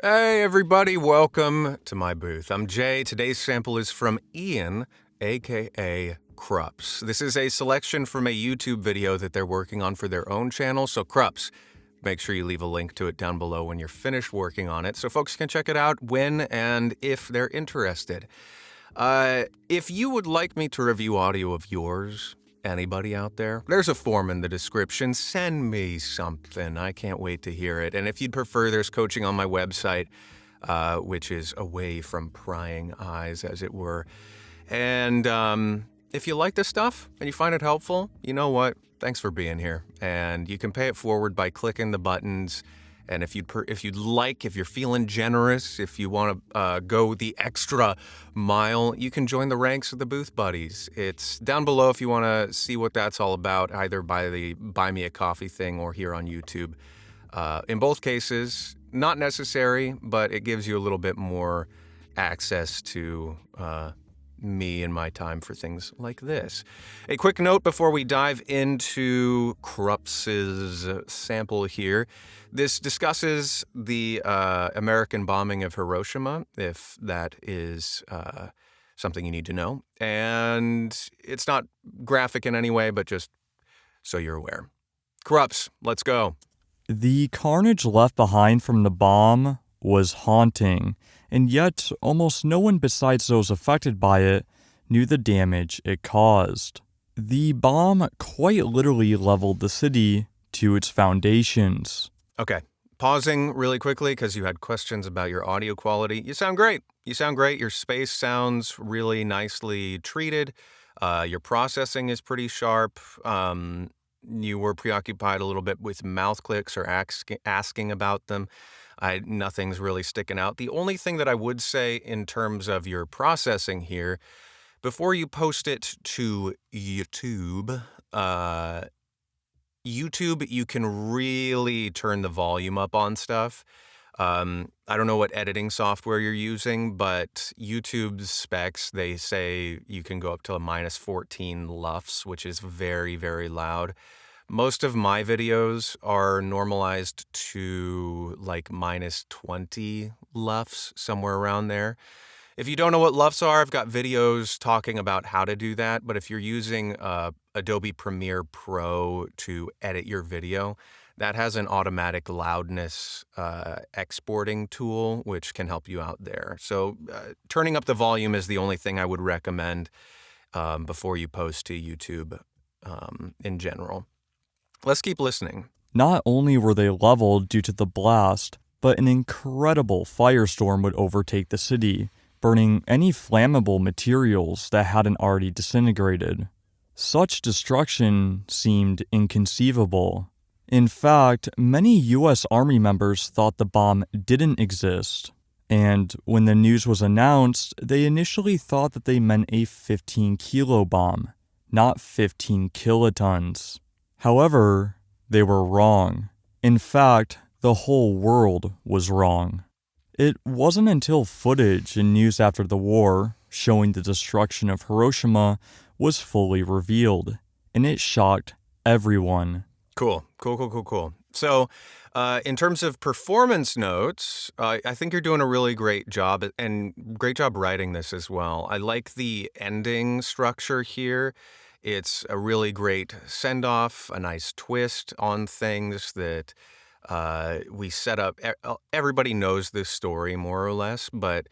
Hey everybody, welcome to my booth. I'm Jay. Today's sample is from Ian, aka Cruppz. This is a selection from a YouTube video that they're working on for their own channel. So Cruppz, make sure you leave a link to it down below when you're finished working on it so folks can check it out when and if they're interested. If you would like me to review audio of yours, anybody out there, there's a form in the description. Send me something. I can't wait to hear it. And if you'd prefer, there's coaching on my website, which is away from prying eyes, as it were. And if you like this stuff and you find it helpful, you know what? Thanks for being here. And you can pay it forward by clicking the buttons. And if you're feeling generous, if you want to go the extra mile, you can join the ranks of the Booth Buddies. It's down below if you want to see what that's all about, either by the Buy Me a Coffee thing or here on YouTube. In both cases, not necessary, but it gives you a little bit more access to me and my time for things like this. A quick note before we dive into Cruppz's sample here. This discusses the American bombing of Hiroshima, if that is something you need to know. And it's not graphic in any way, but just so you're aware. Cruppz, let's go. The carnage left behind from the bomb was haunting, and yet almost no one besides those affected by it knew the damage it caused. The bomb quite literally leveled the city to its foundations. Okay, pausing really quickly because you had questions about your audio quality. You sound great. Your space sounds really nicely treated. Your processing is pretty sharp. You were preoccupied a little bit with mouth clicks or asking about them. Nothing's really sticking out. The only thing that I would say in terms of your processing here, before you post it to YouTube, you can really turn the volume up on stuff. I don't know what editing software you're using, but YouTube's specs, they say you can go up to a -14 LUFS, which is very, very loud. Most of my videos are normalized to like -20 LUFS, somewhere around there. If you don't know what LUFS are, I've got videos talking about how to do that. But if you're using Adobe Premiere Pro to edit your video, that has an automatic loudness exporting tool, which can help you out there. So turning up the volume is the only thing I would recommend before you post to YouTube in general. Let's keep listening. Not only were they leveled due to the blast, but an incredible firestorm would overtake the city, burning any flammable materials that hadn't already disintegrated. Such destruction seemed inconceivable. In fact, many U.S. Army members thought the bomb didn't exist, and when the news was announced, they initially thought that they meant a 15-kilo bomb, not 15 kilotons. However, they were wrong. In fact, the whole world was wrong. It wasn't until footage and news after the war showing the destruction of Hiroshima was fully revealed, and it shocked everyone. Cool. So, in terms of performance notes, I think you're doing a really great job, and great job writing this as well. I like the ending structure here. It's a really great send-off, a nice twist on things that we set up. Everybody knows this story more or less, but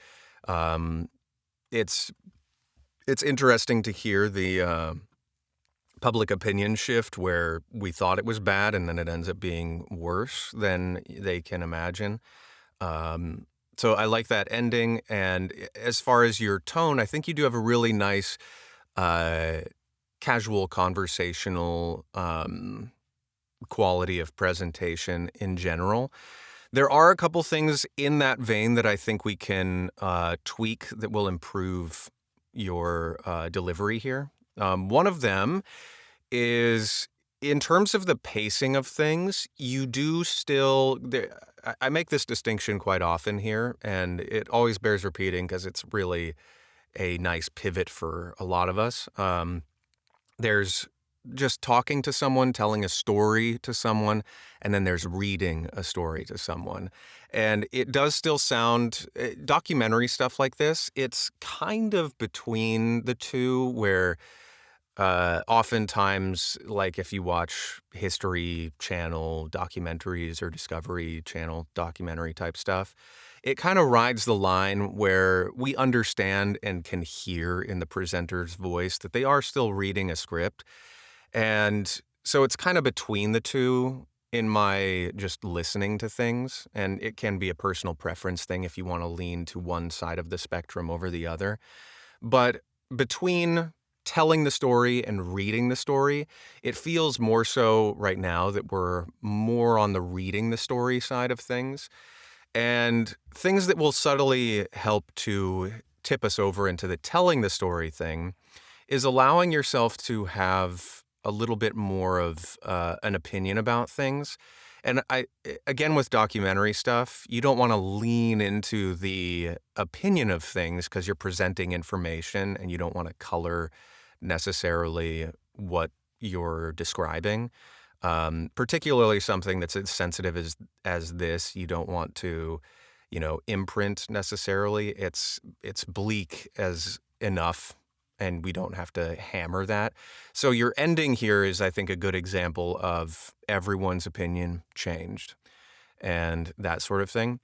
it's interesting to hear the public opinion shift where we thought it was bad and then it ends up being worse than they can imagine. So I like that ending. And as far as your tone, I think you do have a really nice casual conversational quality of presentation in general. There are a couple things in that vein that I think we can tweak that will improve your delivery here. One of them is in terms of the pacing of things, you do still, I make this distinction quite often here, and it always bears repeating because it's really a nice pivot for a lot of us. There's just talking to someone, telling a story to someone, and then there's reading a story to someone. And it does still sound, documentary stuff like this, it's kind of between the two where oftentimes, like if you watch History Channel documentaries or Discovery Channel documentary type stuff, it kind of rides the line where we understand and can hear in the presenter's voice that they are still reading a script. And so it's kind of between the two in my just listening to things. And it can be a personal preference thing if you want to lean to one side of the spectrum over the other. But between telling the story and reading the story, it feels more so right now that we're more on the reading the story side of things. And things that will subtly help to tip us over into the telling the story thing is allowing yourself to have a little bit more of an opinion about things. And again, with documentary stuff, you don't want to lean into the opinion of things because you're presenting information and you don't want to color necessarily what you're describing. Particularly something that's as sensitive as this, you don't want to, imprint necessarily. It's bleak as enough, and we don't have to hammer that. So your ending here is, I think, a good example of everyone's opinion changed and that sort of thing.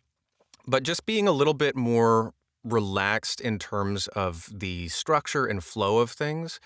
But just being a little bit more relaxed in terms of the structure and flow of things,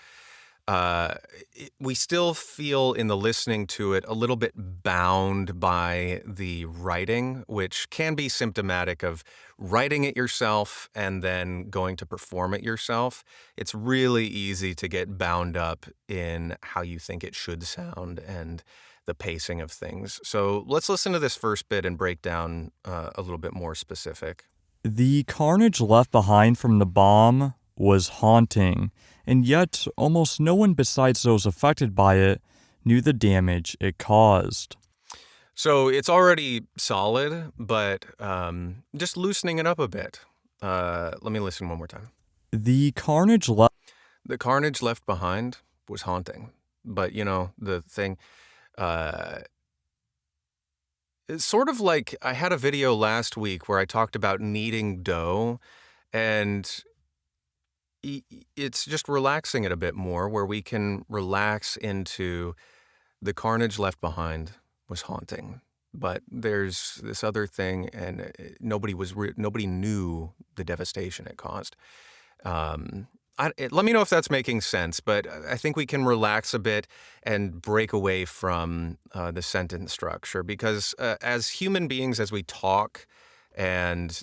we still feel in the listening to it a little bit bound by the writing, which can be symptomatic of writing it yourself and then going to perform it yourself. It's really easy to get bound up in how you think it should sound and the pacing of things. So let's listen to this first bit and break down a little bit more specific. The carnage left behind from the bomb was haunting, and yet almost no one besides those affected by it knew the damage it caused. So it's already solid, but just loosening it up a bit. Let me listen one more time. The carnage left behind was haunting, but the thing, it's sort of like I had a video last week where I talked about kneading dough, and it's just relaxing it a bit more, where we can relax into the carnage left behind was haunting. But there's this other thing, and nobody knew the devastation it caused. Let me know if that's making sense, but I think we can relax a bit and break away from the sentence structure, because as human beings, as we talk and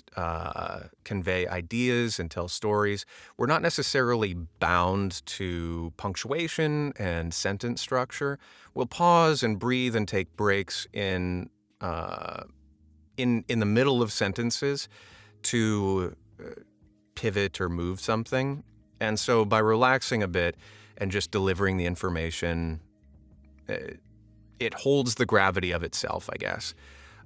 convey ideas and tell stories, we're not necessarily bound to punctuation and sentence structure. We'll pause and breathe and take breaks in the middle of sentences to pivot or move something. And so by relaxing a bit and just delivering the information, it holds the gravity of itself, I guess.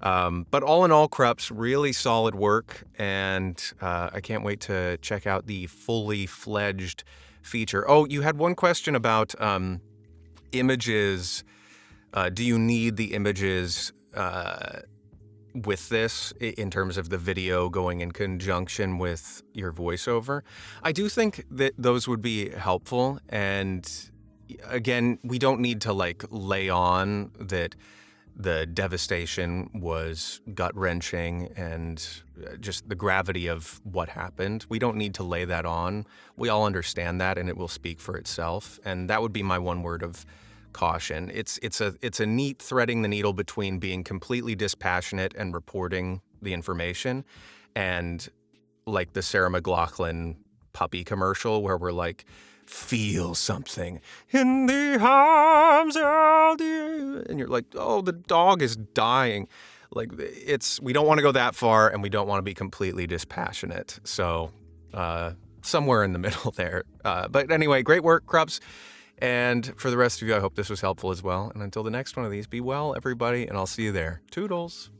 But all in all, Cruppz, really solid work, and I can't wait to check out the fully fledged feature. Oh, you had one question about images. Do you need the images with this in terms of the video going in conjunction with your voiceover? I do think that those would be helpful. And again, we don't need to lay on that the devastation was gut-wrenching and just the gravity of what happened. We don't need to lay that on. We all understand that, and it will speak for itself. And that would be my one word of caution. It's a neat threading the needle between being completely dispassionate and reporting the information, and like the Sarah McLachlan puppy commercial where we're like, feel something in the arms of the, and you're like, oh, the dog is dying. Like, we don't want to go that far, and we don't want to be completely dispassionate. So somewhere in the middle there. But anyway, great work, Cruppz. And for the rest of you, I hope this was helpful as well. And until the next one of these, be well, everybody, and I'll see you there. Toodles.